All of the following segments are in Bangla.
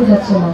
যাচ্ছে না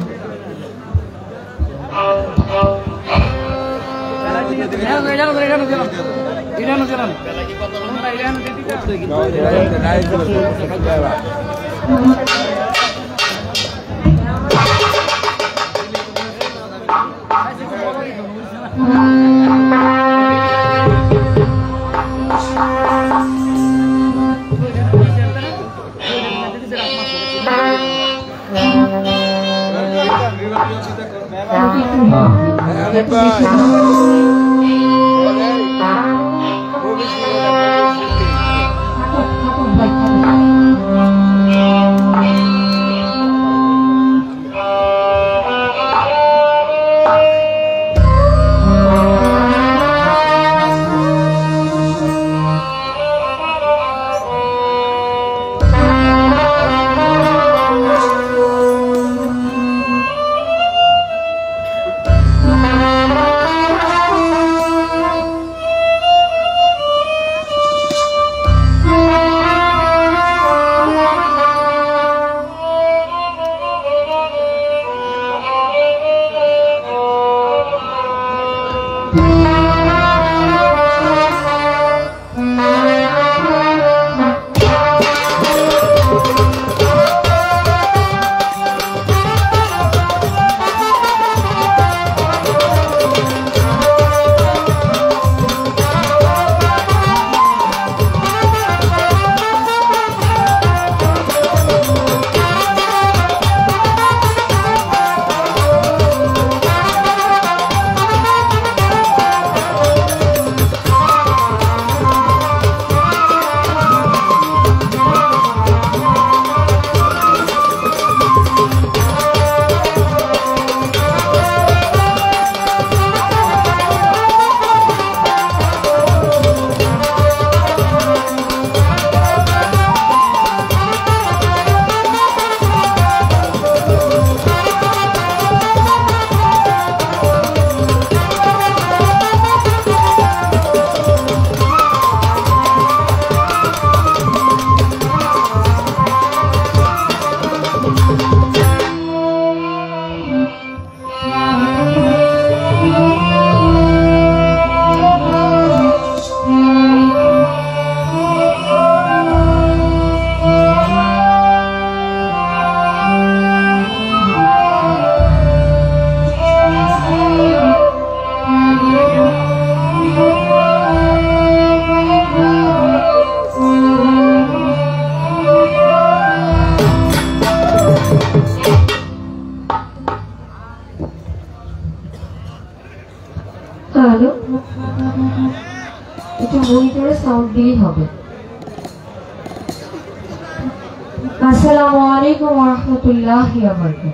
আসসালামু আলাইকুম ওয়া রাহমাতুল্লাহি ওয়া বারাকাতুহু।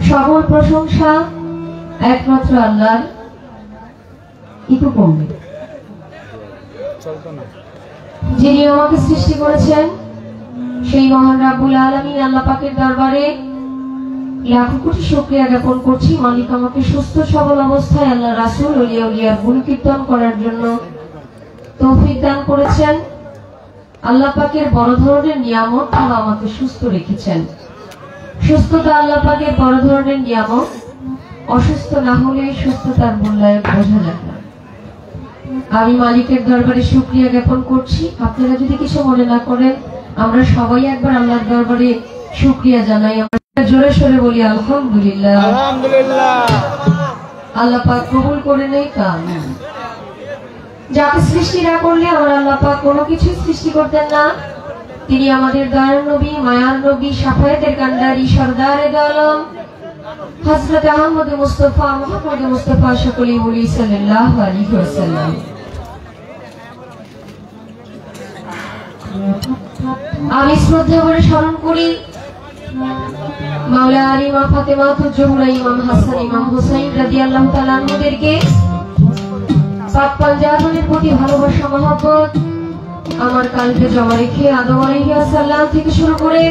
সকল প্রশংসা একমাত্র আল্লাহর। যিনি আমাকে সৃষ্টি করেছেন সেই মহান রাব্বুল আলামিন আল্লাহ পাকের দরবারে লাখ কোটি শুকরিয়া জ্ঞাপন করছি। মালিক আমাকে সুস্থ সবল অবস্থায় আল্লাহ রাসূল ওলিয়া উলিয়ার গুণ কীর্তন করার জন্য তৌফিক দান করেছেন। আল্লাহ পাকের বড় ধরনের নিয়ামত, আল্লাহ আমাকে সুস্থ রেখেছেন। সুস্থতা আল্লাহ পাকের বড় ধরনের নিয়ামত। অসুস্থ না হলে সুস্থতার মূল্যায়ন বোঝা যায় না। আমি মালিকের দরবারে শুকরিয়া জ্ঞাপন করছি। আপনারা যদি কিছু মনে না করেন, আমরা সবাই একবার আল্লাহর দরবারে শুকরিয়া জানাই। আমরা জোরে সোরে বলি আলহামদুলিল্লাহ। আলহামদুলিল্লাহ। আল্লাহ পাক কবুল করে নেই কাম। যাকে সৃষ্টি না করলে আমার আল্লাহ পাক কোনো কিছু সৃষ্টি করতেন না। তিনি আমাদের দয়ার নবী, মায়ার নবী, শাফায়াতের কান্ডারি, সরদারে দোয়ালম হযরত আহমদ মুস্তাফা মুহাম্মদ মুস্তাফা সকলেই বলি সাল্লাল্লাহু আলাইহি ওয়াসাল্লাম। আমি শ্রদ্ধা করে স্মরণ করি মাওলা আলী মা ফাতেমা জোহরা ইমাম হাসান ইমাম হুসাইন রাদিয়াল্লাহু তাআলা আনহুদেরকে। পাক পাঞ্জাবের প্রতি ভালোবাসা মহব্বত আমার কালকে জমা রেখে আদম আলাইহিস সালাম থেকে শুরু করে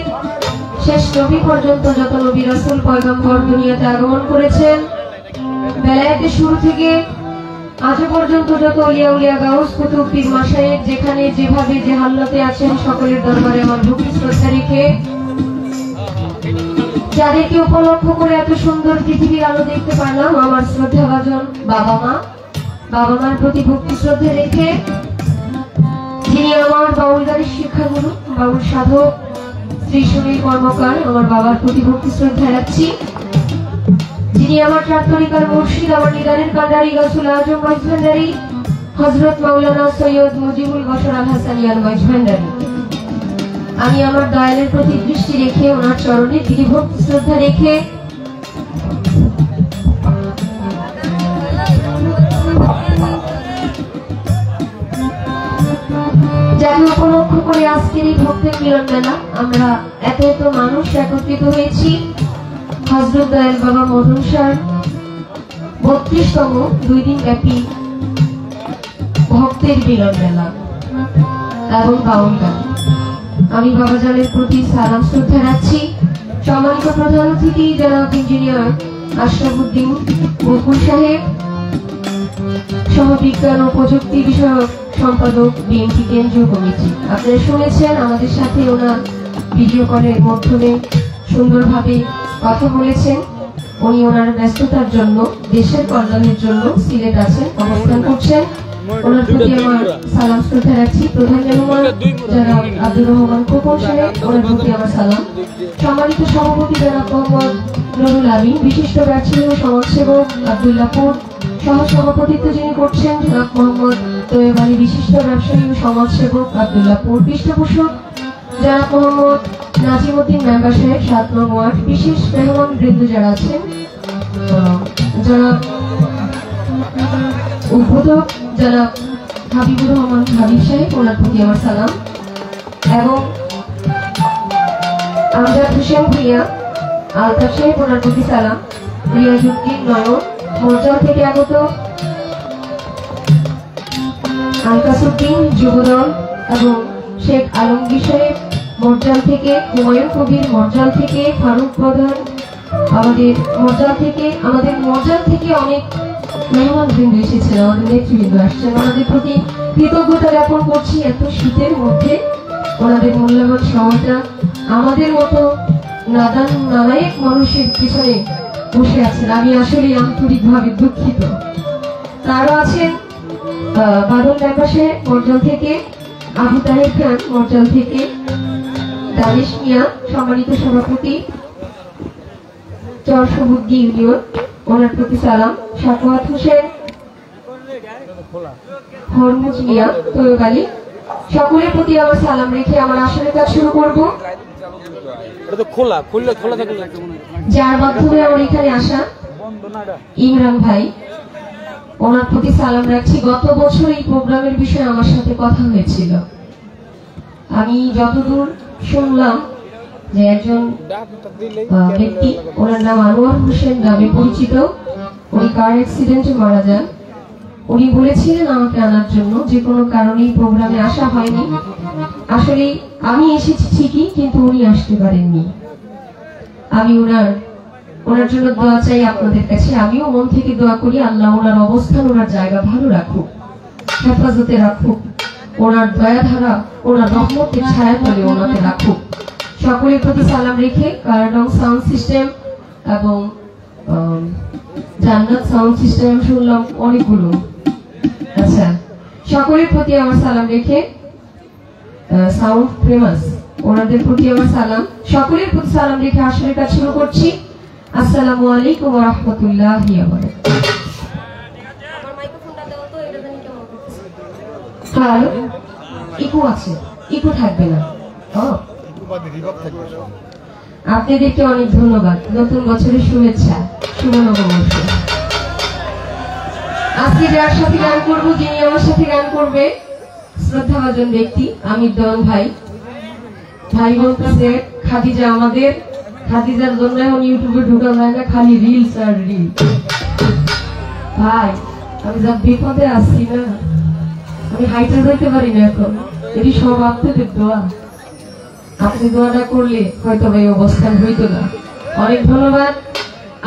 শেষ নবী পর্যন্ত যত নবী রাসূল পয়গম্বর দুনিয়াতে আগমন করেছেন, বেলায়েতের শুরু থেকে আজ পর্যন্ত যত আউলিয়া উলিয়া গাউস কুতুব পীর মাশায়েখ যেখানে যেভাবে যে হালতে আছেন সকলের দরবারে আমার ভক্তি শ্রদ্ধা রেখে, যাদেরকে উপলক্ষ করে এত সুন্দর পৃথিবীর আলো দেখতে পারলাম, আমার শ্রদ্ধাভাজন বাবা মার প্রতি ভক্তি শ্রদ্ধা রেখে, যিনি আমার বাউল গানের শিক্ষাগুরু বাউল সাধক শ্রী সুনীল কর্মকার, আমার বাবার প্রতি ভক্তি শ্রদ্ধা রাখছি। যিনি আমার প্রার্থনিকার মুর্শিদ, আমার নিদানের কান্ডারি গাছুল আজম মজভান্ডারি হযরত মাওলানা সৈয়দ মুজিবুল বশর আল হাসানিয়ার মজভান্ডারি। আমি আমার দয়ালের প্রতি দৃষ্টি রেখে ওনার চরণে দিদি ভক্তি শ্রদ্ধা রেখে যাকে উপলক্ষ করে আজকের এই ভক্তের মিলন মেলা আমরা এত মানুষ একত্রিত হয়েছি হযরত দয়াল বাবা মদন শাহর 32তম 2 দিন ব্যাপী ভক্তের মিলন মেলা এবং বাউল গান। আমি বাবাজানের প্রতি সালাম শ্রদ্ধা রাখছি। সম্মানিত প্রধান অতিথি জনাব ইঞ্জিনিয়ার আশরাফুদ্দিন বকুল সাহেব, সহ বিজ্ঞান ও প্রযুক্তি বিষয়ক সম্পাদক বিএনপি কেন্দ্রীয় কমিটি। আপনারা শুনেছেন আমাদের সাথে ওনার ভিডিও কলের মাধ্যমে সুন্দরভাবে কথা বলেছেন। উনি ওনার ব্যস্ততার জন্য দেশের কল্যাণের জন্য সিলেট আছেন, অবস্থান করছেন। ওনার প্রতি আমার সালাম শ্রদ্ধা রাখছি। প্রধান মেহমান জনাব আব্দুর রহমান খোকন সাহেব, ওনার প্রতি আমার সালাম। সম্মানিত সভাপতি জনাব মোহাম্মদ নুরুল আমিন, বিশিষ্ট ব্যবসায়ী ও সমাজসেবক আব্দুল্লাহপুর, সহ সভাপতিত্ব যিনি করছেন জনাব মোহাম্মদ তৈয়ব আলী, বিশিষ্ট ব্যবসায়ী ও সমাজসেবক আব্দুল্লাহপুর, পৃষ্ঠপোষক জনাব মোহাম্মদ নাজিমউদ্দিন মেম্বার সাহেব 7 নং ওয়ার্ড, বিশেষ মেহমান বৃন্দ যারা আছেন জনাব উদ্বোধক জনাব হাবিবুর রহমান হাবিব সাহেব, ওনার প্রতি আমার সালাম। এবং আমজাদ হোসেন ভুইয়া আলতাফ সাহেব, ওনার প্রতি সালাম। রিয়াজউদ্দিন নয়ন মরজাল থেকে আগত, আলকাসুদ্দিন যুবদল এবং শেখ আলমগীর সাহেব মরজাল থেকে, হুমায়ুন কবির মরজাল থেকে, ফারুক প্রধান আমাদের মরজাল থেকে অনেক মেহমান বৃন্দ এসেছেন, আমাদের নেতৃবৃন্দ আসছেন। ওনাদের প্রতি কৃতজ্ঞতা জ্ঞাপন করছি। এত শীতের মধ্যে ওনাদের মূল্যবান সময়টা আমাদের মতো নালায়েক মানুষের পিছনে বসে আছেন। আমি আসলে আন্তরিকভাবে দুঃখিত। তারও আছেন বাদল মেম্বাসে মরজাল থেকে, আবু তাহের খান মরজাল থেকে, দানিশ মিয়া সম্মানিত সভাপতি চরসবুদ্দি ইউনিয়ন, ওনার প্রতি সালাম। সাফওয়াত হোসেন, হরমুজ মিয়া, তৈয়ব আলী, সকলের প্রতি আমার সালাম রেখে আমার আসলে কাজ শুরু করব। যার মাধ্যমে আমার এখানে আসা ইমরান ভাই, ওনার প্রতি সালাম রাখছি। গত বছর এই প্রোগ্রামের বিষয়ে আমার সাথে কথা হয়েছিল। আমি যতদূর শুনলাম যে একজন ব্যক্তি, ওনার নাম আনোয়ার হোসেন নামে পরিচিত, উনি কার অ্যাক্সিডেন্টে মারা যান। উনি বলেছিলেন আমাকে আনার জন্য, যে কোনো কারণেই প্রোগ্রামে আসা হয়নি। আসলে আমি এসেছি ঠিকই, কিন্তু উনি আসতে পারেননি। আমি ওনার জন্য দোয়া চাই আপনাদের কাছে। আমিও মন থেকে দোয়া করি আল্লাহ ওনার অবস্থান, ওনার জায়গা ভালো রাখুক, হেফাজতে রাখুক, ওনার দয়াধারা, ওনার রহমতের ছায়া তলে ওনাকে রাখুক। সকলের প্রতি সালাম রেখে কার্ডং সাউন্ড সিস্টেম এবং জান্নাত সাউন্ড সিস্টেম শুনলাম অনেকগুলো। আচ্ছা, সকলের প্রতি আমার সালাম রেখে সাউন্ড ফেমাস, ওনাদের প্রতি আমার সালাম। সকলের প্রতি সালাম রেখে আসলে কাজ শুরু করছি। আসসালামু আলাইকুম ওয়া রাহমাতুল্লাহি ওয়া বারাকাতুহু। হ্যালো, ইকো আছে, ইকো থাকবে না। আপনাদেরকে অনেক ধন্যবাদ, নতুন বছরের শুভেচ্ছা। শুভ নববর্ষ। আজকে যার সাথে গান করবো, যিনি আমার সাথে গান করবে, শ্রদ্ধাভাজন ব্যক্তি আমির দেওয়ান ভাই। ভাই বলতেছে খাদিজা আমাদের, খাদিজার জন্য এখন ইউটিউবে ঢুকা যায় না, খালি রিলস আর রিল। ভাই আমি যা বিপদে আসছি না, আমি হাইটে যাইতে পারি না এখন, এটি সব আপনাদের দোয়া। আপনি দোয়াটা করলে হয়তো ভাই অবস্থান হইতো না। অনেক ধন্যবাদ,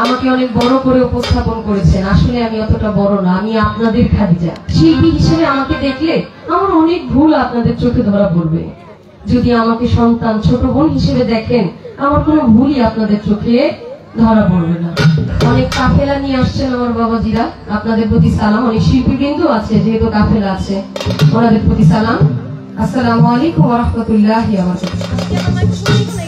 আমাকে অনেক বড় করে উপস্থাপন করেছেন। আসলে আমি অতটা বড় না, আমি আপনাদের খাদিজা। শিল্পী হিসেবে আমাকে দেখলে আমার অনেক ভুল আপনাদের চোখে ধরা পড়বে। যদি আমাকে সন্তান, ছোট বোন হিসেবে দেখেন, আমার কোনো ভুলই আপনাদের চোখে ধরা পড়বে না। অনেক কাফেলা নিয়ে আসছেন আমার বাবাজিরা, আপনাদের প্রতি সালাম। অনেক শিল্পীবৃন্দ আছে, যেহেতু কাফেলা আছে, ওনাদের প্রতি সালাম। আসসালামু আলাইকুম ওয়া রাহমাতুল্লাহি ওয়া বারাকাতুহু।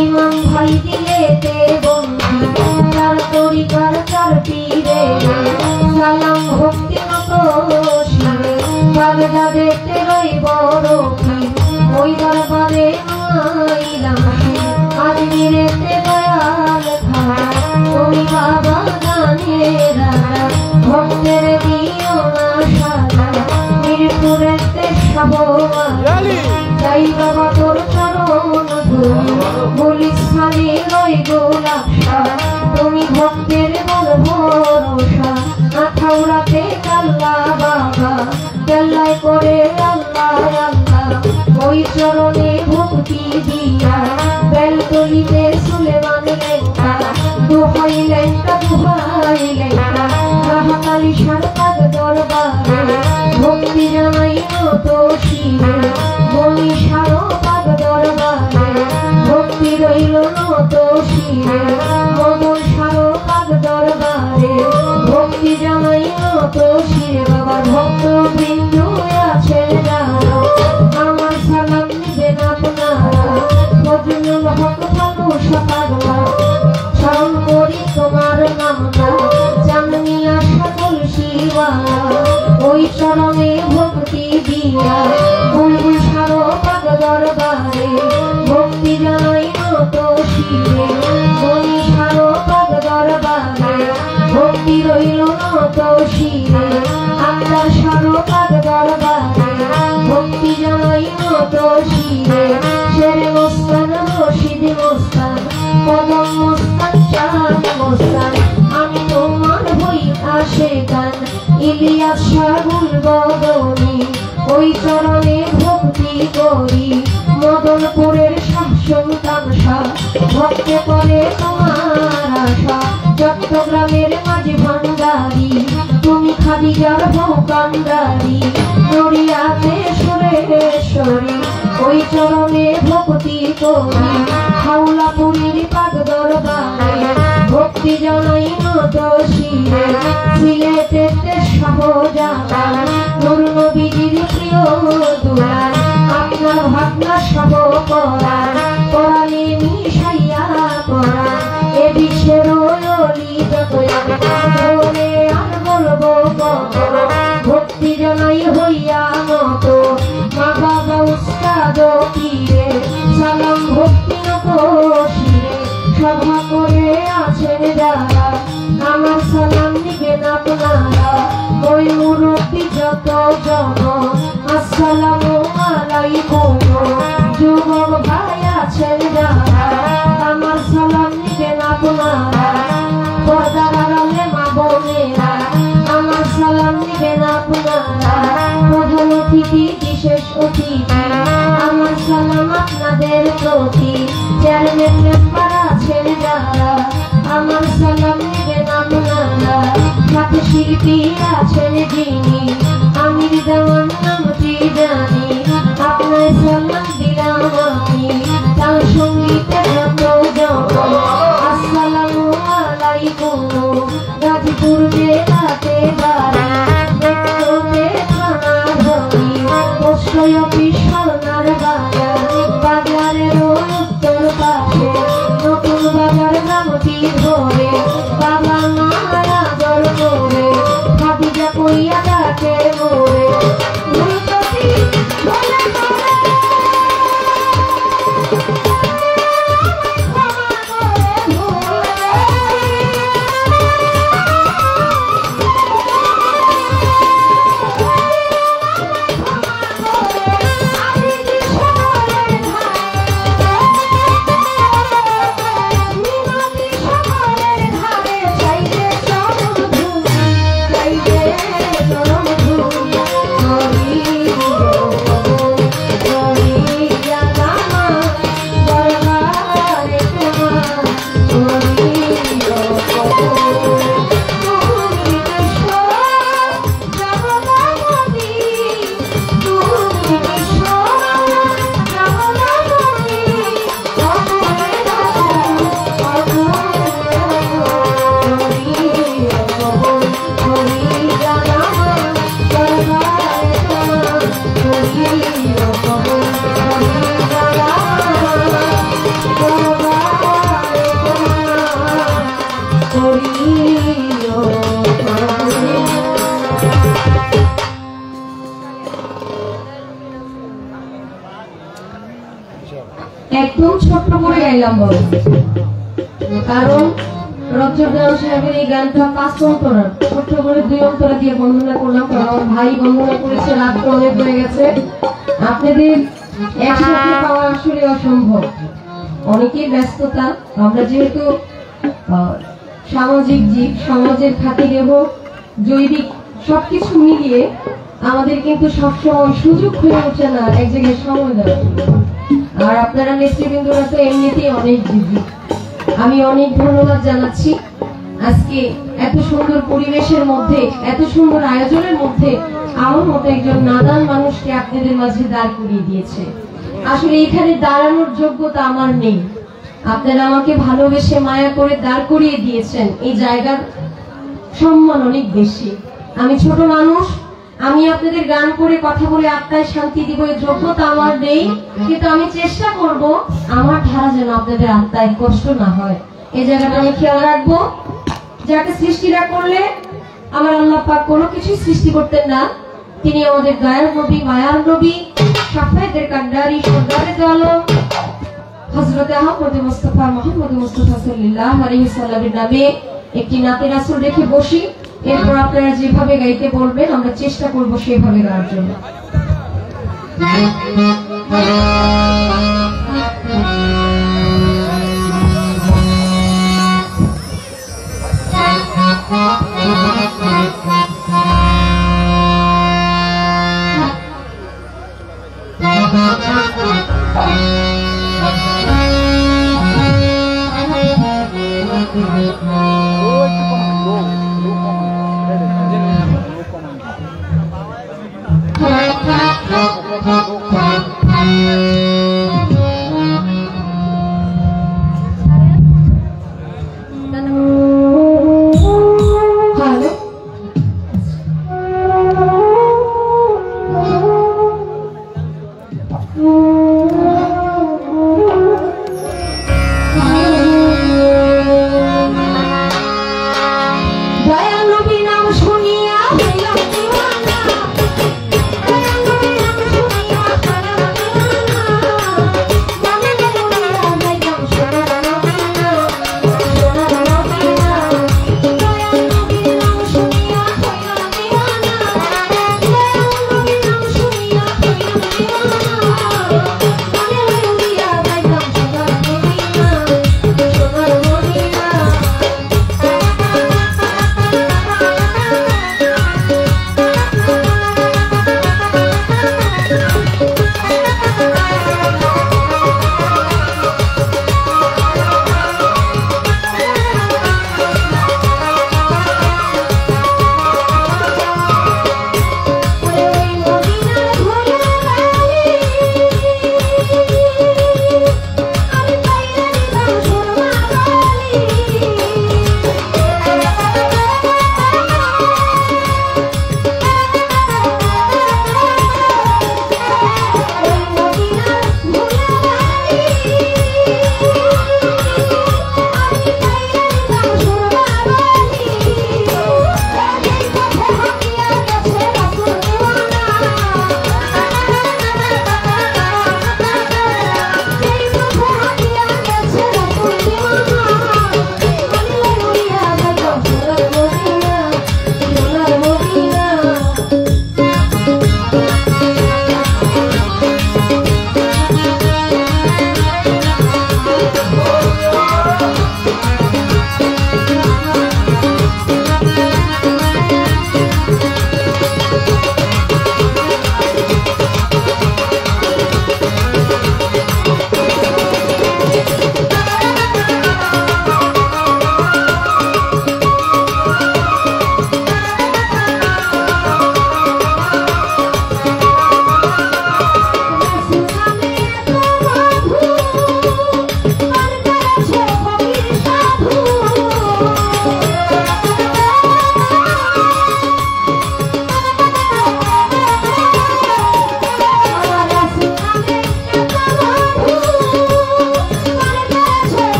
ইমাম ভাই দিলেতে বন্ধু তার তরিকার চার পীরে সালাম ভক্তি মত শিরে বাগদাদেতে রই বড় পীর ওই দরবারে আইলাম আজমিরেতে দয়াল খাড়া তুমি বাবা গানের রাজা ভক্তের দিও না সাজা মিরপুরেতে সবমালা যাই বাবা তোর চরণ ধরি গুলিস্তানে রই গোলাপশা তুমি ভক্তের বল ভরসা আঠাউরাতে কাল্লা বাবা কেল্লায় করে আল্লাহ আল্লাহ ওই চরণে ভক্তি দিয়া বেলতলিতে সুলেমান লেঙ্কা দোহাই লেঙ্কা দোহাই লেঙ্কা রাহাতালি সরকার দরবারে ভক্তি জানাই নত শিরে বলি সারো পাগ দরবারে ভক্তি রইল নত শিরে মদন সারো পাগ দরবারে ভক্তি জানাই নত শিরে বাবা ভক্ত বৃন্দ আছে যারা আমার সালাম নিবেন আপনারা ফজলুল হক ভালো সকালা স্মরণ করি তোমার নামটা জাননিয়া সকল শিবালা ওই চরণে ভক্তি দিয়া বুলবুল সারো পাগ দরবারে ভক্তি জানাই নত শিরে বলি সারো পাগ দরবারে ভক্তি রইল নত শিরে আপনার সারো পাগ দরবারে ভক্তি জানাই নত শিরে শেরে মোস্তান রশিদ মোস্তান কদম মোস্তান চাঁদ মোস্তান আমি তোমার হই আসে গান ইলিয়াস শাহুল বদনী ওই চরণে ভক্তি করি মদনপুরের শাহ সুলতান শাহ ভক্তে করে তোমার আশা চট্টগ্রামের মাঝে ভান্ডারি তুমি খাদিজার বউ কান্ডারি নড়িয়াতে সুরেশ্বরী ওই চরণে ভক্তি করি হাওলাপুরীর পাগ দরবারে ভক্তি জানাই নত শিরে সিলেটেতে শাহজালাল নূর নবীজির প্রিয় দুলাল আপনার ভাবনা সব করার কোরআনে মিশাইয়া করা এ বিশ্বের অলি যত বলে আর বলবো কত ভক্তি জানাই হইয়া নত মা বাবা উস্তাদ পীরে সালাম ভক্তি নত শিরে সভা করে আছেন যারা আমার সালাম নিবেন আপনারা ওই মুরব্বী যত জন আসসালামু আলাইকুম যুবক ভাই আছেন যারা আমার সালাম নিবেন আপনারা পর্দার আড়ালে মা বোনেরা আমার সালাম নিবেন আপনারা প্রধান অতিথি বিশেষ অতিথি আমার সালাম আপনাদের প্রতি চেয়ারম্যান মেম্বার আছেন যারা আমার সালাম নিবেন আপনারা সাথে শিল্পী আছেন যিনি আমির দেওয়ান নামটি জানি আপনার সালাম দিলাম আমি তার সঙ্গীতে যত জন আসসালামু আলাইকুম গাজীপুর জেলাতে বাড়ি দেখতে থানা ধরি পোস্ট অফিস সোনার বাজার বাজারের উত্তর পাশে নতুন বাজার গ্রামটি ধরে বাবা মারা দর করে খাদিজা কইয়া ডাকে মোরে ছোট্ট করে গাইলাম বলো, কারণ রঞ্জন সাহেবের এই গানটা 5 অন্তরা, ছোট্ট করে 2 অন্তরা দিয়ে বন্দনা করলাম, কারণ আমার ভাই বন্দনা করেছে, রাত অনেক হয়ে গেছে, আপনাদের একসাথে পাওয়া আসলে অসম্ভব, অনেকের ব্যস্ততা। আমরা যেহেতু সামাজিক জীব, সমাজের খাতিরে হোক, জৈবিক সবকিছু মিলিয়ে আমাদের কিন্তু সবসময় সুযোগ হয়ে ওঠে না এক জায়গায় সময় দেওয়ার জন্য। আর আপনারা নেতৃবৃন্দরা তো এমনিতেই অনেক বিজি। আমি অনেক ধন্যবাদ জানাচ্ছি আজকে এত সুন্দর পরিবেশের মধ্যে, এত সুন্দর আয়োজনের মধ্যে আমার মতো একজন নাদান মানুষকে আপনাদের মাঝে দাঁড় করিয়ে দিয়েছে। আসলে এখানে দাঁড়ানোর যোগ্যতা আমার নেই, আপনারা আমাকে ভালোবেসে মায়া করে দাঁড় করিয়ে দিয়েছেন, এই জায়গার সম্মান অনেক বেশি। আমি ছোট মানুষ, আমি আপনাদের গান করে কথা বলে আত্মায় শান্তি দিব এই যোগ্যতা আমার নেই, কিন্তু আমি চেষ্টা করব আমার ধারা যেন আপনাদের আত্মায় কষ্ট না হয়, এই জায়গাটা আমি খেয়াল রাখবো। যাকে সৃষ্টিরা করলে আমার আল্লাহ পাক কোনো কিছু সৃষ্টি করতেন না, তিনি আমাদের দয়ার নবী, মায়ার নবী, শাফায়েতের কান্ডারি, সরদারে দো আলম হযরত আহমদ মুস্তাফা মুহাম্মদ মুস্তাফা সাল্লাল্লাহু আলাইহি সাল্লামের নামে একটি নাতে রাসূল রেখে বসি। এরপর আপনারা যেভাবে গাইতে বলবেন আমরা চেষ্টা করব সেভাবে গাওয়ার জন্য।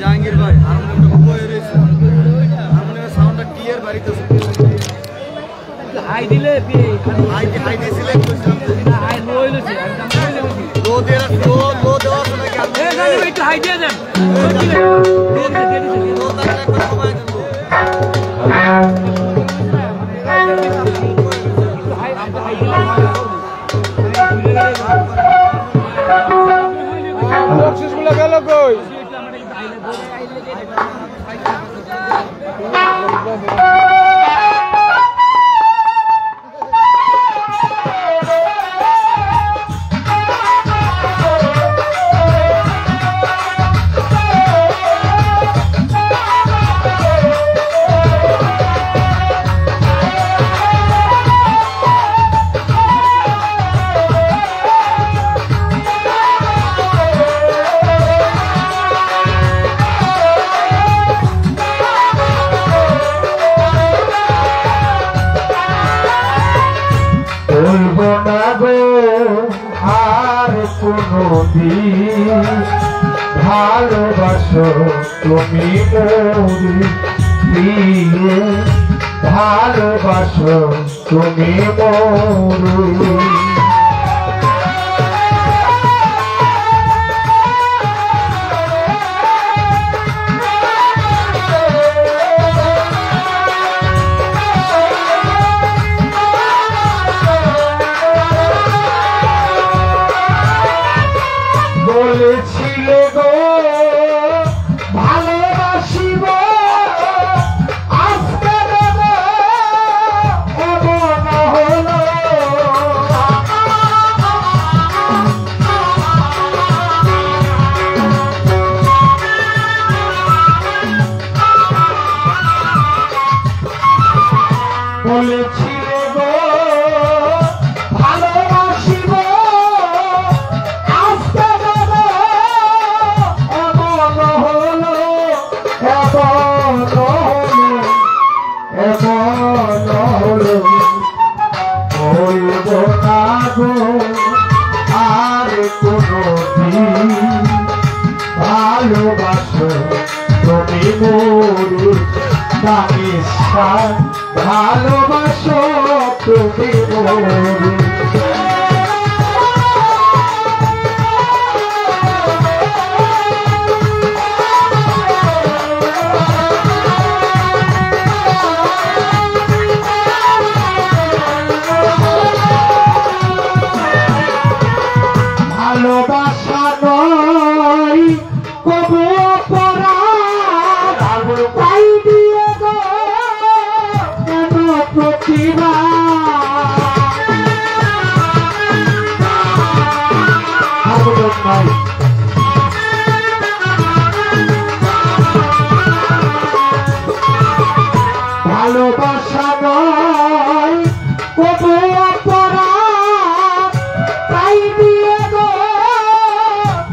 জাহাঙ্গীর ভাই হারমোনিয়ামের সাউন্ডটা ক্লিয়ার বাড়িতেছে। হাই দিলে হাই দিয়েছিলে হাই লো হইলছে লো দেওয়া লো দেওয়া নাকি আপনি একটু হাই দিয়ে দেন লো তাহলে একবার কমায় দেন বক্সগুলো গেল কই ভালোবাসো তুমি মোরে দিয়ে ভালোবাসো তুমি মোরে বলেছিলে গো ভালোবাসিব আজকে দেব এমন হলো বলেছিলে গো ভালোবাসিব আর কোনো ভালোবাসো তুমি মোরে ভালোবাসো তুমি মোরে ভালোবাসা নয় কবু অপরাধ তাই দিয়ে গো কেন প্রতিভা ভালোবাসা নয় কবু অপরাধ তাই দিয়ে গো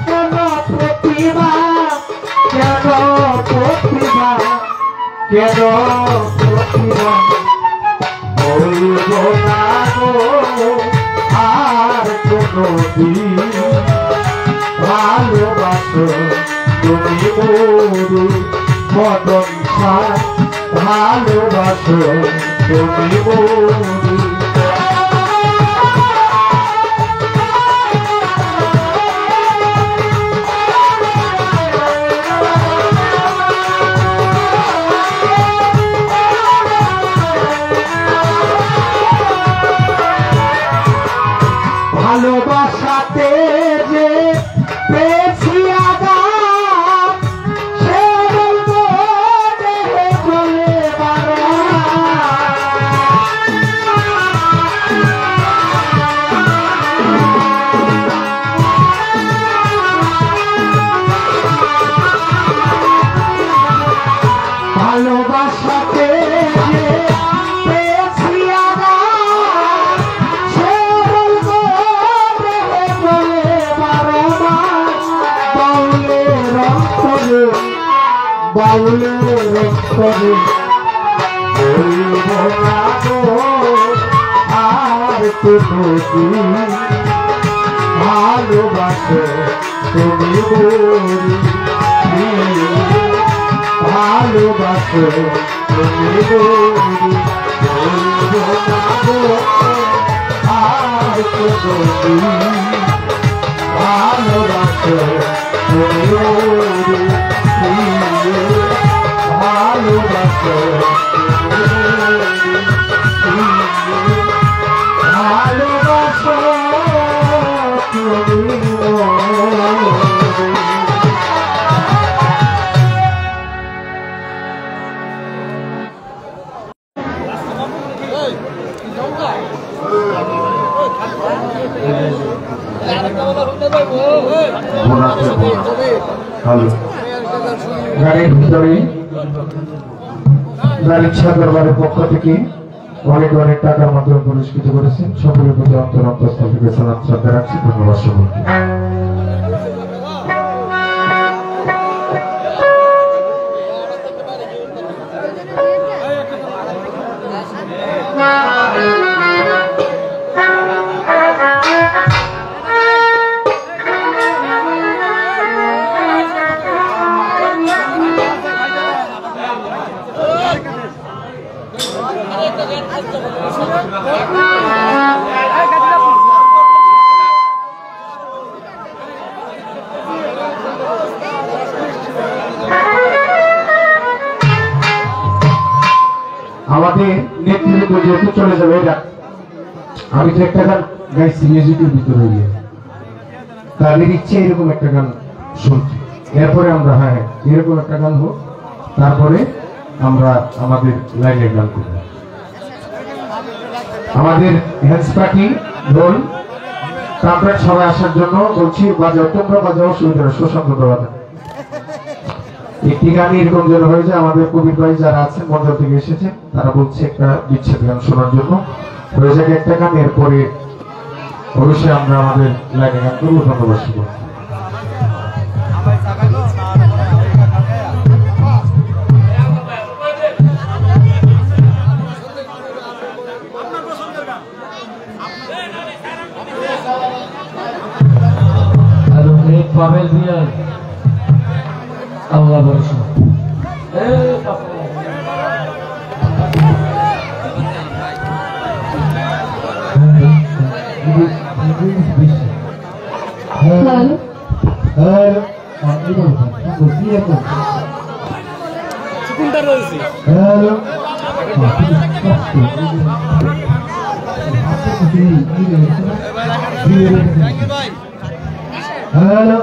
কেন প্রতিভা কেন প্রতিভা কেন প্রতিভা বলব না গো আর কোনো দিন ভালোবাসো তুমি মোরে মদন ছাড়া ভালোবাসো তুমি মোরে ভালোবাসাতে যে পেয়েছি আঘাত সে বলবো দেহে চলে ভালোবাসাতে যে পেয়েছি আঘাত সে বলবো দেহে চলে বাউলের অন্তরে বলবো না গো আর কোনো দিন ভালোবাসো তুমি বলি ভালোবাসো তুমি বলি বলবো না গো আর কোনদিন ভালোবাসো তুমি বলি ভালোবাসো ভালোবাসো তুমি গাড়ির ভিতরে গাড়ির দরবারের পক্ষ থেকে অনেক অনেক টাকার মাধ্যমে পুরস্কৃত করেছেন। সকলের প্রতি অন্তরস্থল থেকে সালাম শ্রদ্ধা রাখছি। ধন্যবাদ সকলকে। আমাদের নেতৃত্ব যেহেতু চলে যাবে, আমি তো একটা গান গাইছি মিউজিকের ভিতরে গিয়ে, তাদের ইচ্ছে এরকম একটা গান শুনছি, এরপরে আমরা হ্যাঁ এরকম একটা গান হোক, তারপরে আমরা আমাদের লাইনের গান করব। আমাদের হ্যান্ডস পার্টি ঢোল ট্রাম্পেট সবাই আসার জন্য বলছি, বাজাও তোমরা বাজাও, অসুবিধা সুসংগত বাজা। একটি গান এরকম যেন হয়ে যায়, আমাদের কবির ভাই যারা আছেন মন্ডল থেকে এসেছে তারা বলছে একটা বিচ্ছেদ গান শোনার জন্য, হয়ে যাবে একটা গান, এরপরে অবশ্যই আমরা আমাদের লাইনে গান করবো। ধন্যবাদ শুভ। পাবেল বিয়ার আল্লাহ বলছো হ্যালো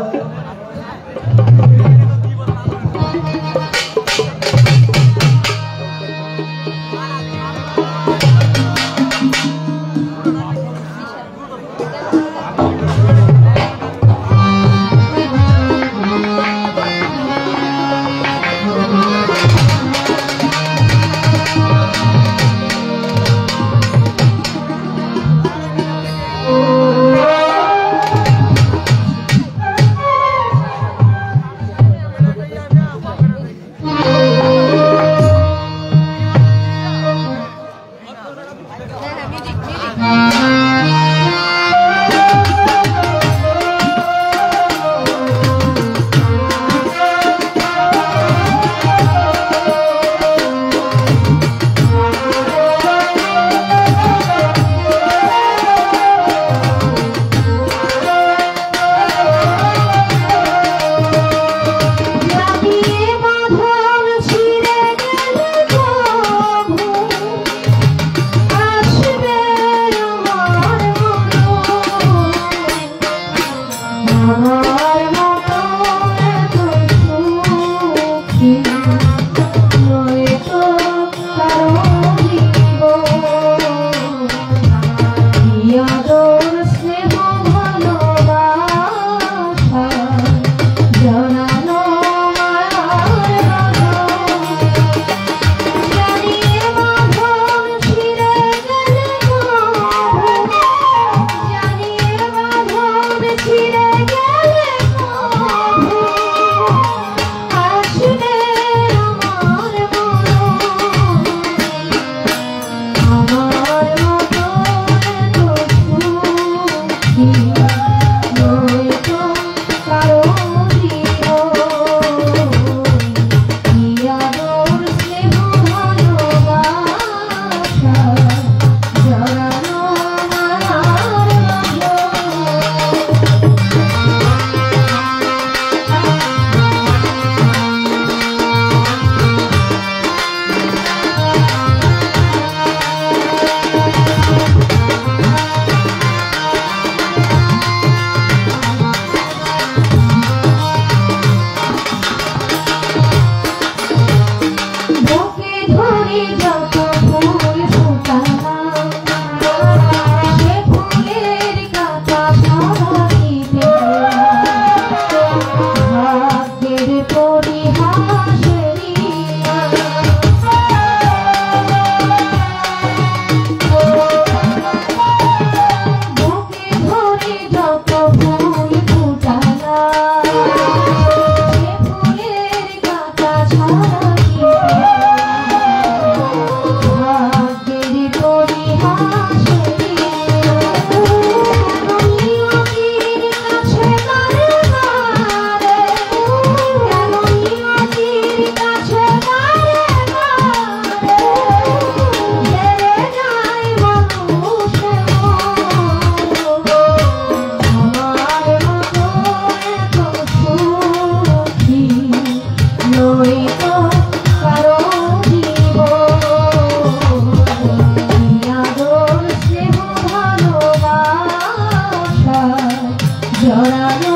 জড়ানো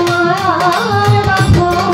মায়ার বাঁধন।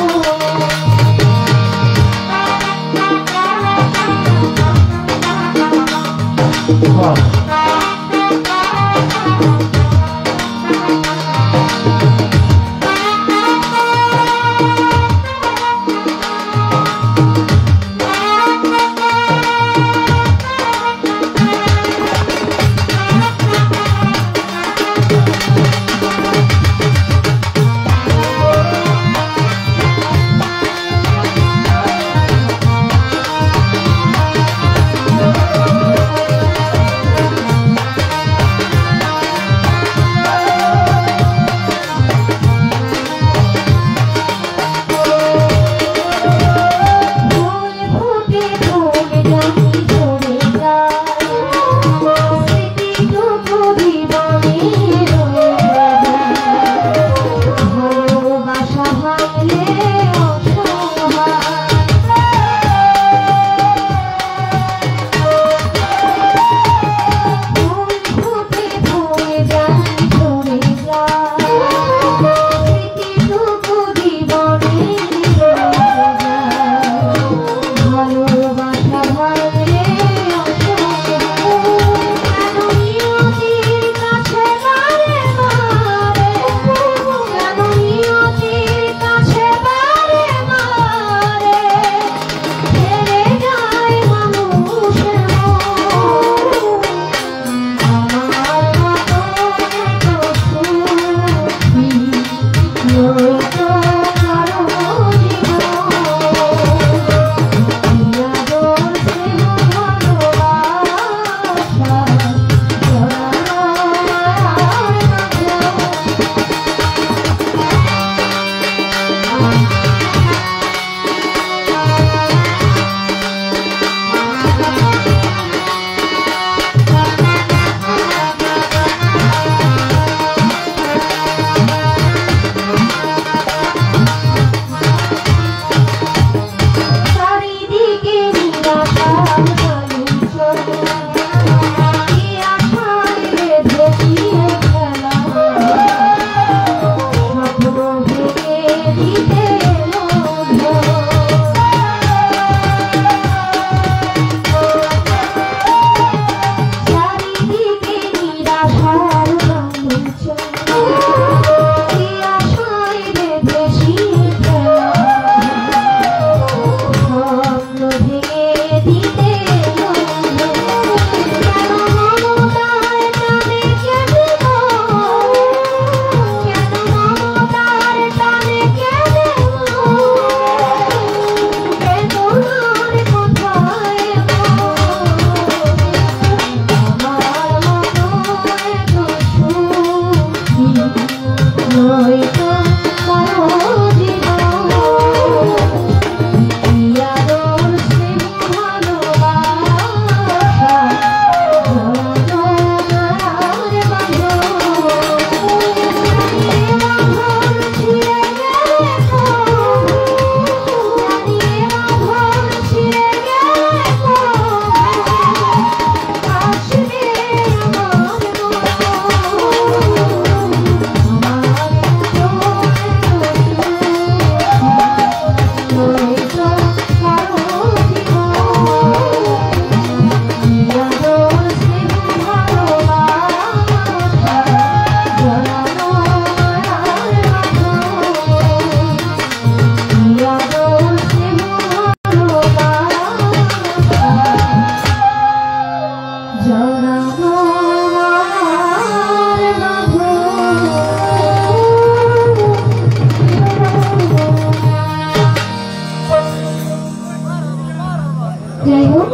যাই হোক,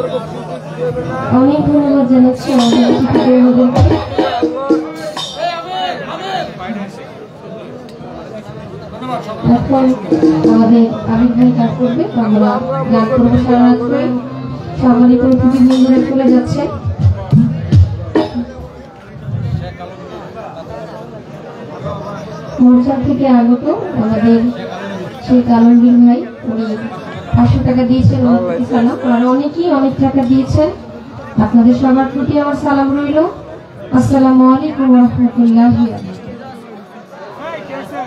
অনেক ধন্যবাদ জানাচ্ছি আমাদের অতিথিদেরকে। এখন আমাদের আবির ভাই কাজ করবে, আমরা গান করবো সারা রাত্রে। সম্মানিত অতিথিবৃন্দরা চলে যাচ্ছে। মোরচা থেকে আগত আমাদের সেই কালনবীর ভাই, উনি 500 টাকা দিয়েছেন, সালাম। আর অনেকেই অনেক টাকা দিয়েছেন। আপনাদের সবার প্রতি আমার সালাম রইল। আসসালামু আলাইকুম ওয়া রাহমাতুল্লাহি ওয়া বারাকাতুহু।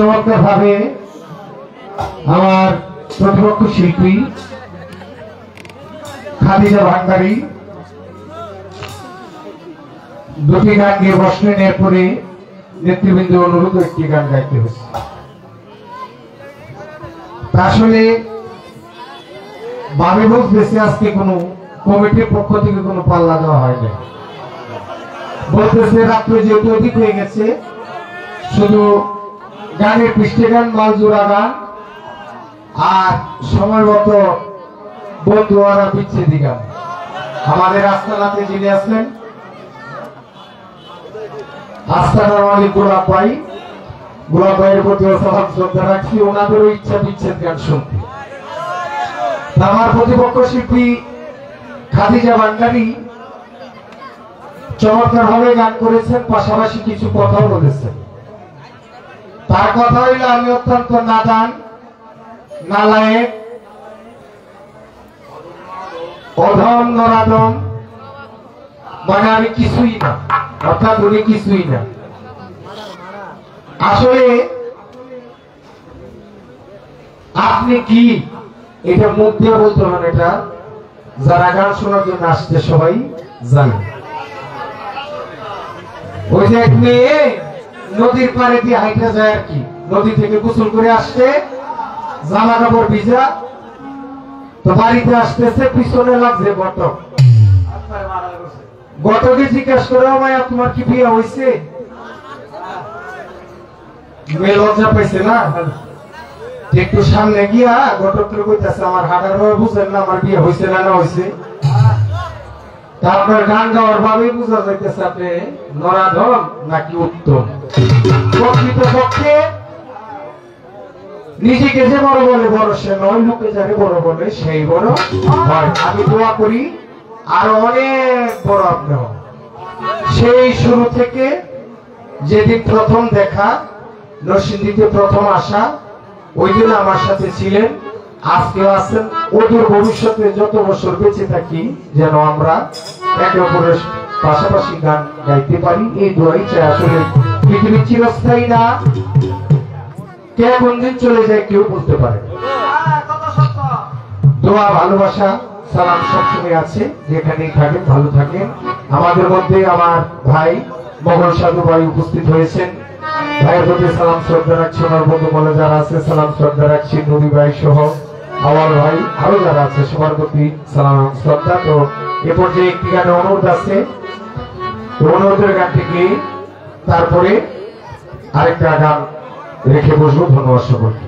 চমৎকার ভাবে আমার প্রতিপক্ষ শিল্পী খাদিজা ভান্ডারী দুটি গান গিয়ে বসলেন। এরপরে নেতৃবৃন্দ অনুরোধ একটি গান গাইতে হচ্ছে। আসলে বাবে বলতেছে আজকে কোনো কমিটির পক্ষ থেকে কোনো পাল্লা দেওয়া হয়নি, বলতেছে রাত্রে যেহেতু অধিক হয়ে গেছে শুধু গানের পৃষ্ঠে গান, মালজোড়া গান আর সময় মতো বন্ধু আর বিচ্ছেদি গান। আমাদের আস্তানাতে যিনি আসলেন আস্তানার মালিক গোলাপ ভাইয়ের প্রতি সালাম শ্রদ্ধা রাখছি, ওনাদেরও ইচ্ছা বিচ্ছেদ গান শুনতে। আমার প্রতিপক্ষ শিল্পী খাদিজা ভান্ডারী চমৎকার ভাবে গান করেছেন, পাশাপাশি কিছু কথাও বলেছেন। তার কথা হইলে আমি অত্যন্ত নাদান, নালায়েক, অধম, নরাদম, মানে আমি কিছুই না, অর্থাৎ উনি কিছুই না। আসলে আপনি কি এটা মুখ দিয়ে বলতে হবে, এটা যারা গান শোনার জন্য আসছে সবাই জানে। ওই যে এক মেয়ে নদীর পাড়ে দিয়ে হাইটে যায় আর কি, নদী থেকে গোসল করে আসছে, জামা কাপড় ভিজা, তো বাড়িতে আসতেছে, পিছনে লাগছে ঘটক। ঘটকে জিজ্ঞাসা করে, মায়া তোমার কি বিয়ে হয়েছে? মেয়ে লজ্জা পাইছে না, একটু সামনে গিয়া ঘটককে কইতাছে, আমার হাঁটার ভাবে বুঝলেন না আমার বিয়ে হয়েছে না না হয়েছে? তারপর গান গাওয়ার ভাবে বুঝা যাইতেছে আপনি নরাধম নাকি উত্তম। প্রকৃতপক্ষে নিজেকে যে বড় বলে বড় সে নয়, লোকে যাকে বড় বলে সেই বড় হয়। আমি দোয়া করি আরো অনেক বড় আপনি হন। সেই শুরু থেকে যেদিন প্রথম দেখা, নরসিংদীতে প্রথম আসা, ওই দিন আমার সাথে ছিলেন, আজকেও আছেন। ওদের ভবিষ্যতে যত বছর বেঁচে থাকি যেন আমরা একে অপরের পাশাপাশি গান গাইতে পারি, এই দোয়াই চাই। আসলে পৃথিবী চিরস্থায়ী না, কে কোন দিন চলে যায় কেউ বলতে পারে। দোয়া, ভালোবাসা, সালাম সবসময় আছে, যেখানেই থাকেন ভালো থাকেন। আমাদের মধ্যে আমার ভাই মোগল সাধু ভাই উপস্থিত হয়েছেন, ভাইয়ের প্রতি সালাম শ্রদ্ধা রাখছি। আমার বন্ধু বলে যারা আছে সালাম শ্রদ্ধা রাখছি, নবী ভাই সহ আওয়াল ভাই আরো যারা আছে সবার প্রতি সালাম শ্রদ্ধা। তো এ পর্যায়ে একটি গানে অনুরোধ আছে, অনুরোধের গান থেকে তারপরে আরেকটা গান রেখে বসবো। ধন্যবাদ সকলকে।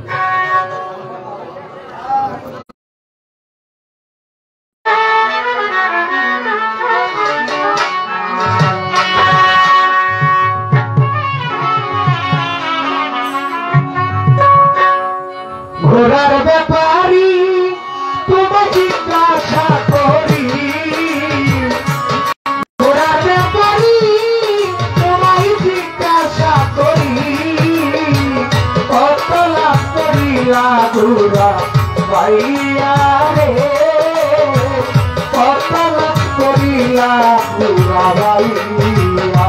ঘোড়ার ব্যাপারী তোমায় জিজ্ঞাসা করি, ঘোড়ার ব্যাপারী তোমায় জিজ্ঞাসা করি, কত লাভ করিলা ঘোড়া পাইয়া রে, কত লাভ করিলা ঘোড়া পাইয়া।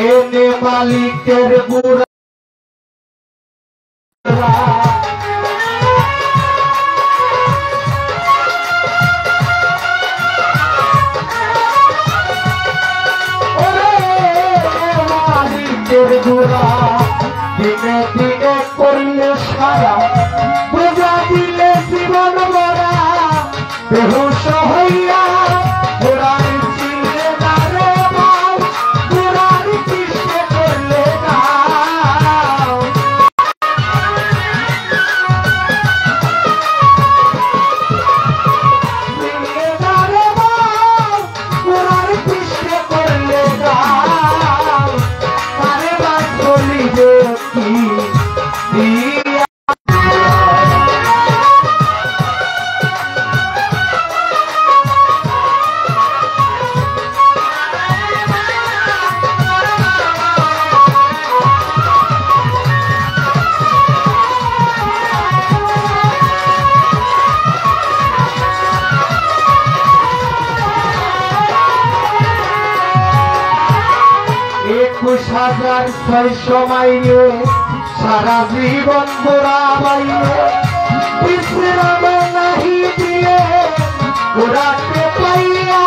এনে মালিকের বুড়া মালিকের বুড়া দিনে দিনে করলে সারা, বোঝা দিলে জীবন মরা, বেহুশ হইয়া ঘোড়ার চিনলে না রে ভাই, ঘোড়ার চিনলে করলে না। চিনলে না রে ভাই, ঘোড়ার চিনলে করলে না। আরে বাদ বলিবে কি দিয়া 21,600 মাইলে সারা জীবন ঘোরাবাইলে বিশ্রাম নাহি দিয়ে ঘোরাতে পাইয়া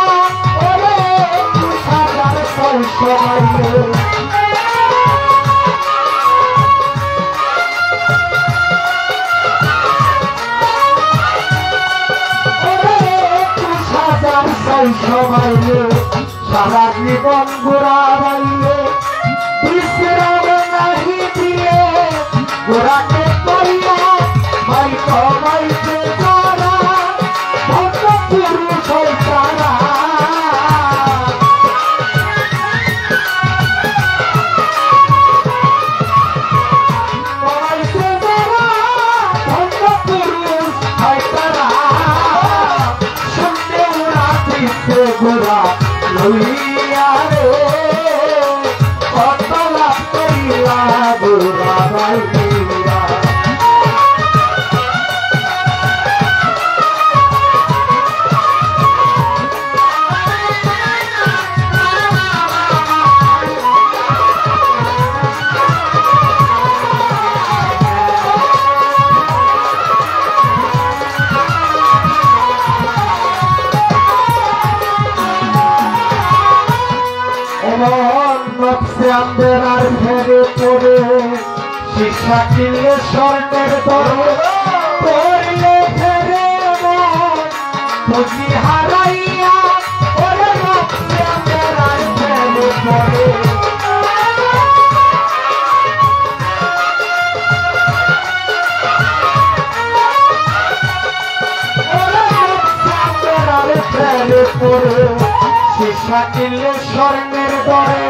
ওরে 21,600 মাইলে সবাইলে সারা জীবন ঘোরাবাইলে বিশ্রাম নাহি দিয়ে ঘোরাতে পাইয়া ভাই সবাইকে যারা ভক্ত পুরুষ তারা সবাইকে যারা ভক্ত পুরুষ তারা শুনতে ওরা দিচ্ছে গোরা লইয়া রে কত লাভ করিয়া গোরা বাইয়া আর ঘেরে পড়ে শিক্ষা কিনলে স্বর্ণের দরে পড়লে ঘেরে বুঝি হারাইয়া ওরে আর ঘেরে পড়ে শিক্ষা কিনলে স্বর্ণের দরে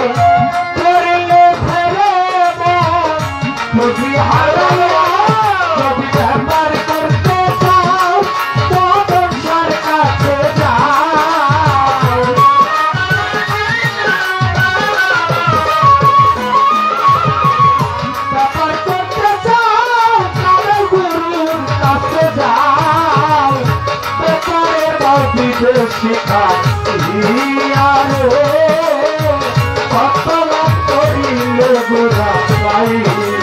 যদি হারাইয়া যদি ব্যাপার করতে চাও তো সংসার কাছে যাও ব্যাপার করতে চাও তবে গুরুর কাছে যাও ব্যাপারের বাউটিতে শিখা কত লাভ করিলে গোরা পাইয়া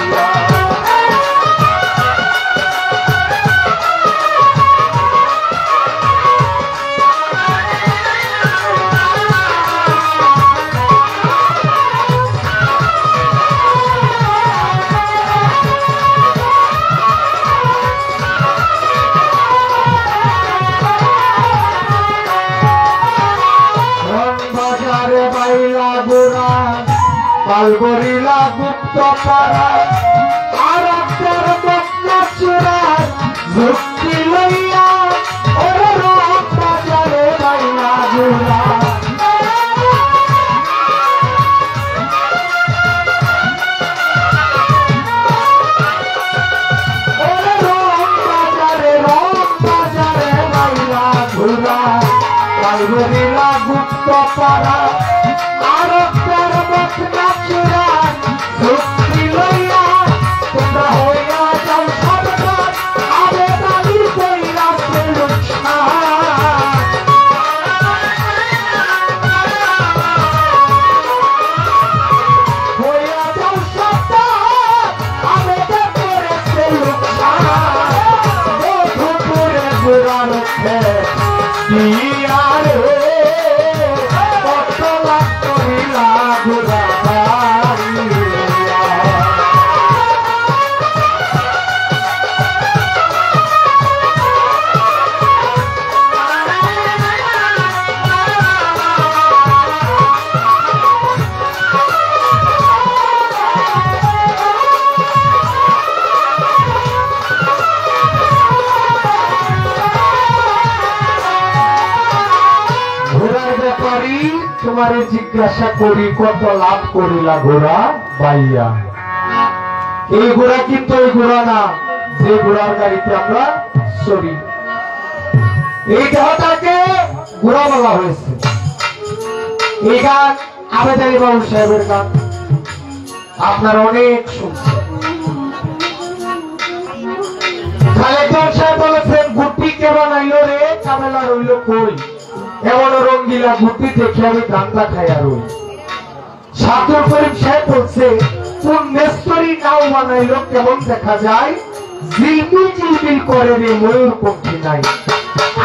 পালগরিলা গুপ্ত পাড়া আর আপনার বদনা চূড়ার যুক্তি লইয়া ওরে রথ বাজারে বাইলা গুড়া ওরে রথ বাজারে বাইলা ঘুরা পালগরিলা গুপ্ত পাড়া আর আপনার বদনা চূড়ার যুক্তি লইয়া তোমরা হইয়া যাও সরকার আরে দাবির কইরা হইয়া যাও সরকার আরে করেছে লোকসান করে ঘোরা রক্ষে কি আর কত লাভ করিলা ঘোরা তোমারে জিজ্ঞাসা করি কত লাভ করিলা ঘোড়া বাইয়া এই ঘোড়া কিন্তু ওই ঘোড়া না যে ঘোড়ার গাড়িতে আমরা চড়ি এই দেহটাকে ঘোড়া বলা হয়েছে এই গান আবেদ আলী বাবু সাহেবের গান আপনারা অনেক শুনছেন খালেকদর সাহেব বলেছেন গুটি কে বানাইলো রে কামেলা রইল কই এমন রঙ্গিলা গুটি দেখে আমি গানটা খাইয়া রই শাব্দুল করিম সাহেব বলছে কোন মেস্তরি নাও বানাইলো কেমন দেখা যায়, ঝিলমিল ঝিলমিল করে রে ময়ূর পক্ষী নাই।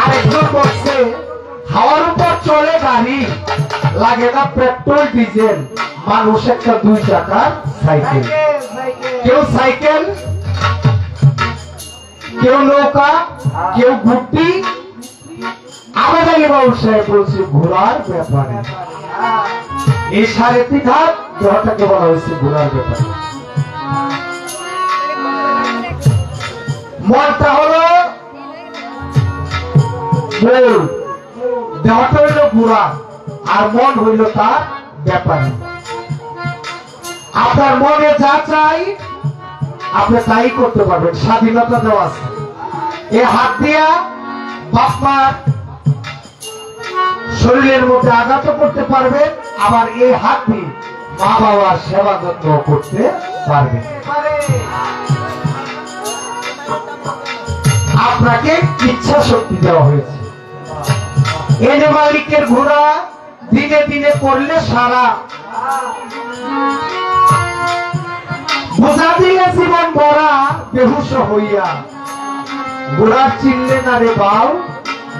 আরেকজন বলছে হাওয়ার উপর চলে গাড়ি, লাগে না পেট্রোল ডিজেল, মানুষ একটা 2 চাকার সাইকেল। কেউ সাইকেল, কেউ নৌকা, কেউ ঘুরতি। আহমেদ আলী বাবু সাহেব বলছে ঘোড়ার ব্যাপারে। এই 3.5 হাত দেহটাকে বলা হয়েছে ঘোড়ার ব্যাপারে। মনটা হলো মূল, দেহটা হইল ঘোড়া, আর মন হইল তার ব্যাপারে। আপনার মনে যা চাই আপনি তাই করতে পারবেন, স্বাধীনতা দেওয়া আছে। এই হাত দিয়া বাপমার শরীরের মধ্যে আঘাত করতে পারবেন, আবার এই হাত দিয়ে মা বাবার সেবা যত্ন করতে পারবেন। আপনাকে ইচ্ছা শক্তি দেওয়া হয়েছে। এনে মালিকের ঘোড়া দিনে দিনে করলে সারা, বোঝা দিলে জীবন ভরা বেহুশ হইয়া। ঘোড়ার চিনলে না রে বাউ,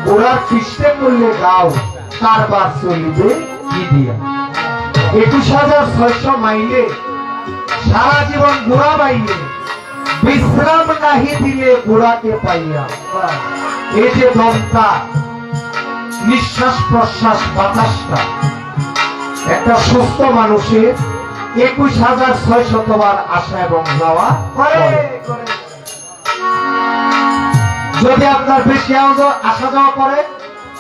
ঘোড়ার খ্রিস্টে করলে গাও, কারবার চলিবে কি দিয়া। 21,600 মাইলে সারা জীবন ঘোড়া বাইলে, বিশ্রাম নাহি দিলে ঘোড়াকে পাইয়া। এই যে দমটা, নিঃশ্বাস প্রশ্বাস বাতাসটা, একটা সুস্থ মানুষের 21,600 বার আসা এবং যাওয়া করে। যদি আপনার বেশি আসা যাওয়া করে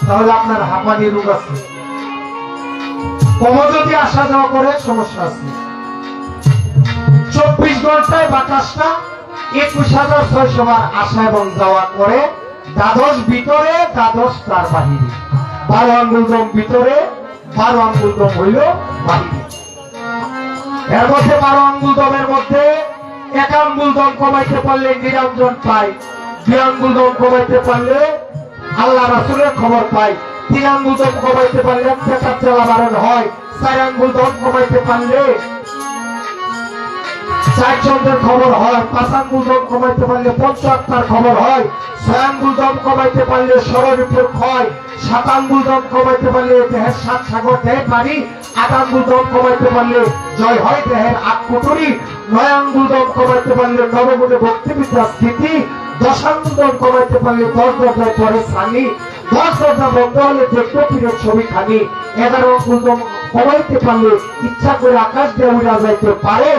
তাহলে আপনার হাঁপানি রোগ আছে, কম যদি আসা যাওয়া করে সমস্যা আছে। 24 ঘন্টায় বাতাসটা 21,600 বার আসা এবং যাওয়া করে। দ্বাদশ ভিতরে, দ্বাদশ তার বাহিরে। 12 আঙ্গুল দম ভিতরে, 12 আঙ্গুল দম হইল বাহিরে। এর মধ্যে 12 আঙ্গুল দমের মধ্যে 1 আঙ্গুল দম কমাইতে পারলে নিরঞ্জন পাই, 2 আঙ্গুল দম কমাইতে পারলে আল্লাহ রাসূলের খবর পাই, 3 আঙ্গুল দম কমাইতে পারলে পেশাব চলাবারণ হয়, 4 আঙ্গুল দম কমাইতে পারলে 4 চন্দ্রের খবর হয়, 5 আঙ্গুল দম কমাইতে পারলে 5 আত্মার খবর হয়, 6 আঙ্গুল দম কমাইতে পারলে ষড়রিপুর হয়, 7 আঙ্গুল দম কমাইতে পারলে দেহের 7 সাগর দেহে পারি, 8 আঙ্গুল দম কমাইতে পারলে জয় হয় দেহের 8 কুটুরি, 9 আঙ্গুল দম কমাইতে পারলে নবগুণে ভক্তিবিদ্যা স্থিতি, 10 আঙ্গুল দম কমাইতে পারলে 10 দরজায় পরে সানি, 10 দরজা বন্ধ হলে দেখতে পীরের ছবি খানি, 11 আঙ্গুল দম কমাইতে পারলে ইচ্ছা করে আকাশ দিয়ে উড়া যাইতে পারে,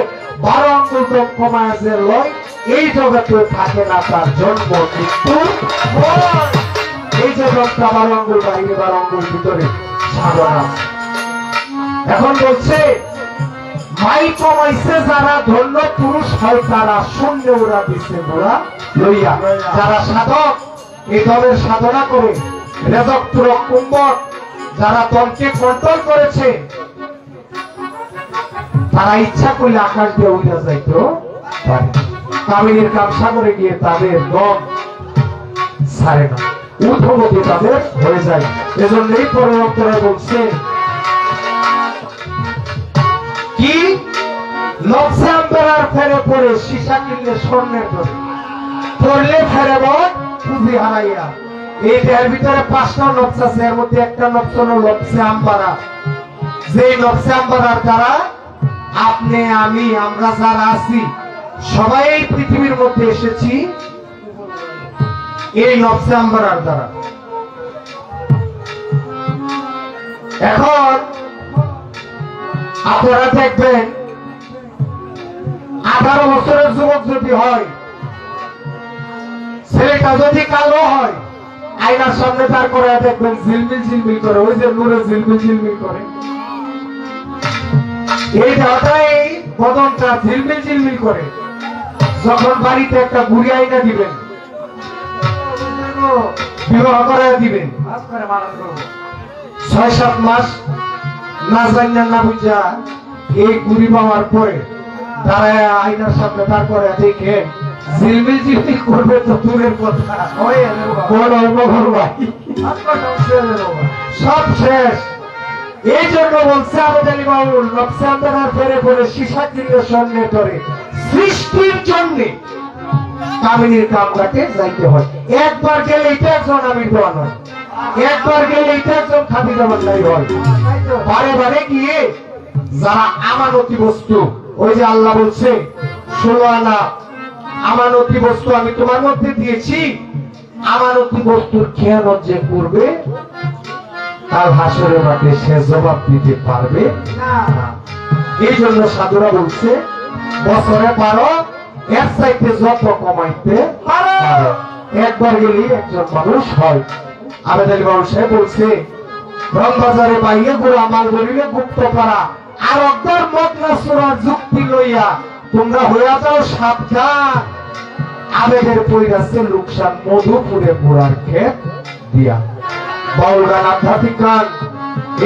12 আঙ্গুল দম কমায় যে লয় এই জগতে থাকে না তার জন্ম মৃত্যু। এই যে দমটা 12 আঙ্গুল বাইরে 12 আঙ্গুল ভিতরে সাধনা। এখন বলছে মাই কমাইছে যারা ধন্য পুরুষ হয় তারা, শূন্য ওরা দিচ্ছে মোরা লইয়া। যারা সাধক এই দলের সাধনা করে, রেজক তুরক কুম্ভক যারা দলকে কন্ট্রোল করেছে, তারা ইচ্ছা করলে আকাশ দিয়ে উঠে যাইতো পারে। কামিনীর কাম সাগরে গিয়ে তাদের দম ছাড়ে না, ঊর্ধ্বগতি তাদের হয়ে যায়। এজন্যই পরবর্তীরা বলছে কি নকশা আম্বেরার ফেরে পড়ে সীসা কিনলে স্বর্ণের দরে, পড়লে ফেরে বল পুঁজি হারাইয়া। এই দেহের ভিতরে 5টা নকশা আছে, এর মধ্যে একটা নকশা হলো নকশা আম্বারা। যে নকশা আম্বারার দ্বারা আপনি আমি আমরা যারা আছি সবাই এই পৃথিবীর মধ্যে এসেছি এই নকশা আম্বারার দ্বারা। এখন আপনারা দেখবেন 18 বছরের যুবক যদি হয়, ছেলেটা যদি কালো হয়, আয়নার সামনে তার করে দেখবেন ঝিলমিল ঝিলমিল করে, ওই যে নূরে ঝিলমিল ঝিলমিল করে। এই দেহটাই বদনটা ঝিলমিল ঝিলমিল করে। যখন বাড়িতে একটা বুড়ি আয়না দিবেন, বিবাহ করে দিবেন, 6-7 মাস না জানি না বুঝা এই বুড়ি পাওয়ার পরে দাঁড়ায় আয়নার সামনে তারপরে দেখে ঝিলমিল ঝিলমিল করবে তো দূরের কথা, সব শেষ। এই জন্য বলছে আবেদ আলী বাউল নকশান্দার ফেরে করে শিশাকৃত স্বর্ণে ধরে সৃষ্টির জন্য কামিনীর কামরাতে যাইতে হয়। একবার গেলে এটা একজন আমির দেওয়া নয়, একবার গেলে এটা একজন খাদিজা বান্দাই হয়। বারে বারে গিয়ে যারা আমানতি বস্তু, ওই যে আল্লাহ বলছে 16 আনা আমানতি বস্তু আমি তোমার মধ্যে দিয়েছি, আমানতি বস্তুর খেয়ানত যে করবে তার হাসরের মাঠে সে জবাব দিতে পারবে না। এই জন্য সাধুরা বলছে বছরে 12 এর চাইতে যত কমাইতে পারো একবার গেলে একজন মানুষ হয়। আবেদ আলী বাউল সাহেব বলছে রংবাজারে বাইরে গোলা মাল বলিলে গুপ্ত পাড়া আর একবার মদনা সুরা যুক্তি লইয়া তোমরা হইয়া যাও সাবধান। আবেদের পৈরাছে লোকসান মধুপুরে ঘোড়ার ক্ষেত দিয়া। বাউল গান আধ্যাত্মিক গান,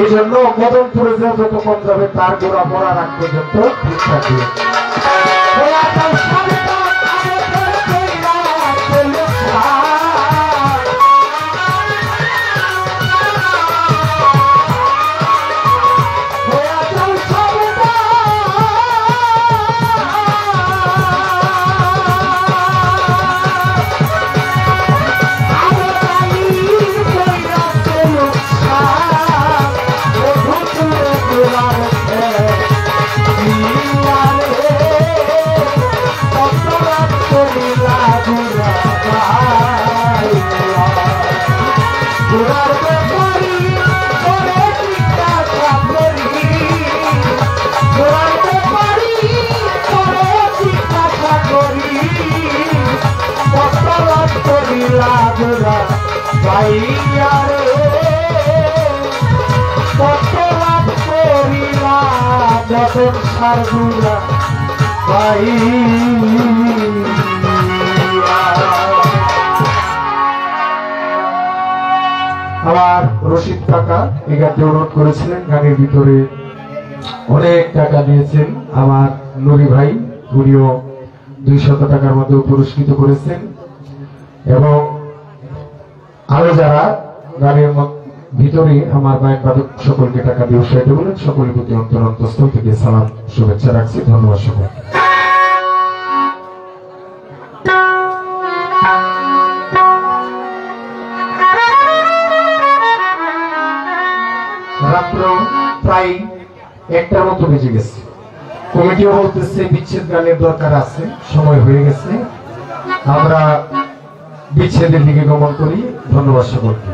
এই জন্য মদনপুরে যে যত কম যাবে তার গোড়া মরা রাখ পর্যন্ত ঠিক থাকে। আমার রশিদ কাকা এই গানটি অনুরোধ করেছিলেন, গানের ভিতরে অনেক টাকা দিয়েছেন। আমার নুরি ভাই উনিও 200 টাকার মধ্যে পুরস্কৃত করেছেন এবং আরো যারা গানের ভিতরে আমার মায়ের বাদক সকলকে টাকা দিয়ে উৎসাহিত বলেন, সকলের প্রতি অন্তরস্থল থেকে সালাম শুভেচ্ছা রাখছি। ধন্যবাদ সকল। রাত্র প্রায় 1টার মতো বেজে গেছে। কমিটিও বলতেছে বিচ্ছেদ গানের দরকার আছে, সময় হয়ে গেছে, আমরা বিচ্ছেদের দিকে গমন করি। ধন্যবাদ সকলকে।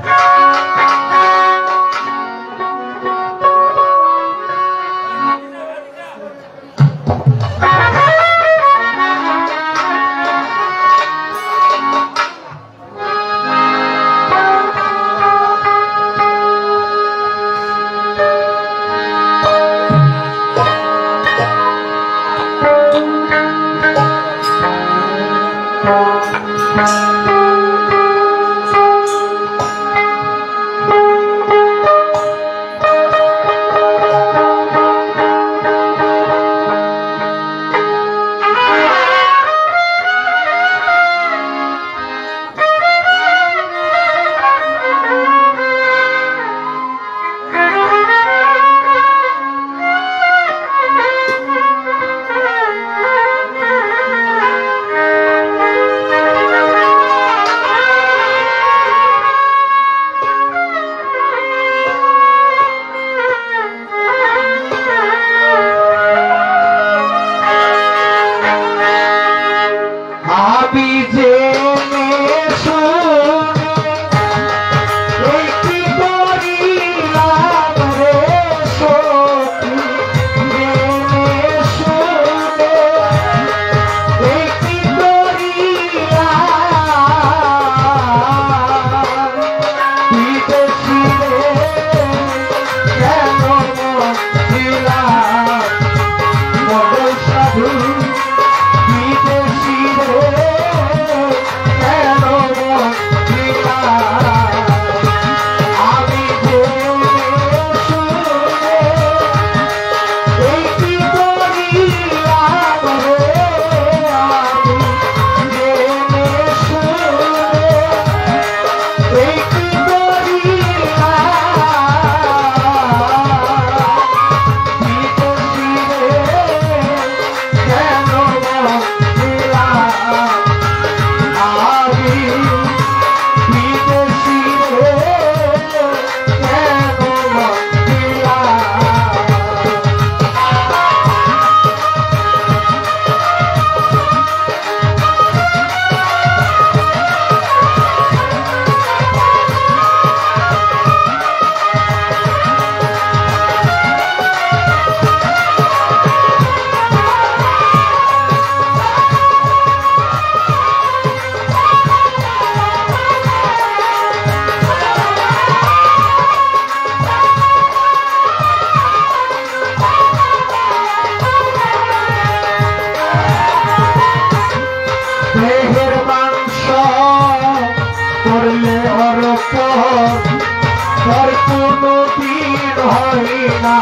হয় না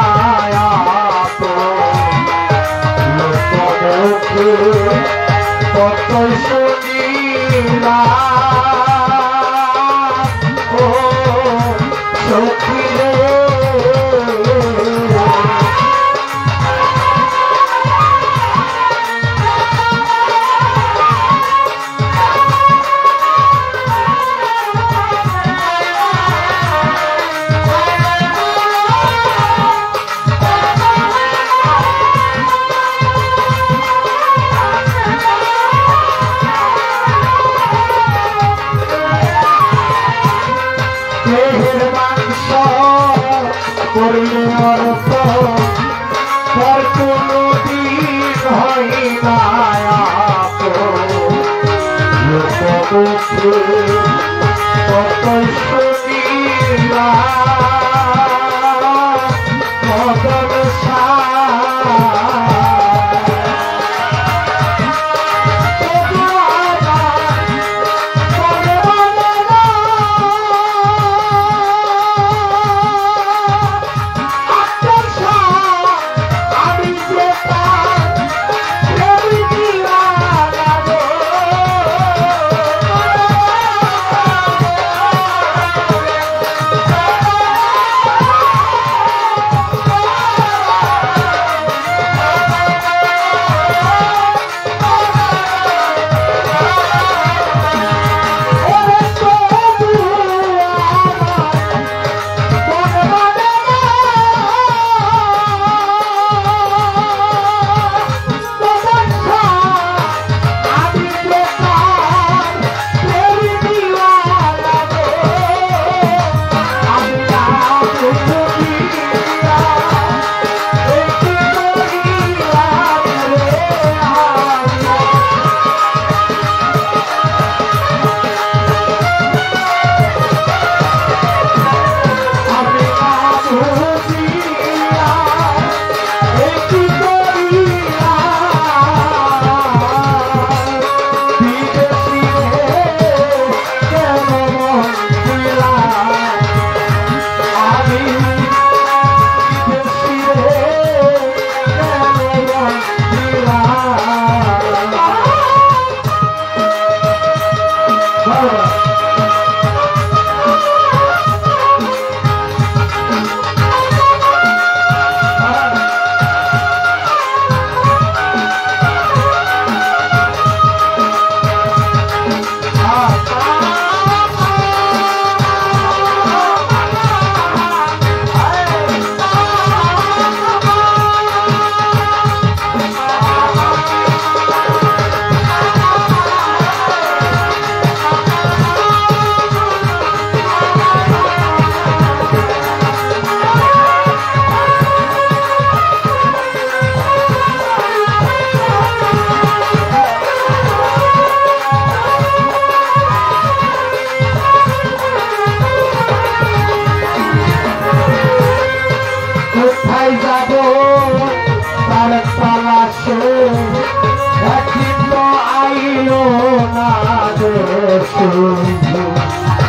লোকমুখে কত শুনিলা ও সখী রে করলে অর্থ পর কোনো দিন হয় না লোকমুখে কত শুনিলা মদন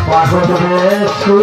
পাগল বেশু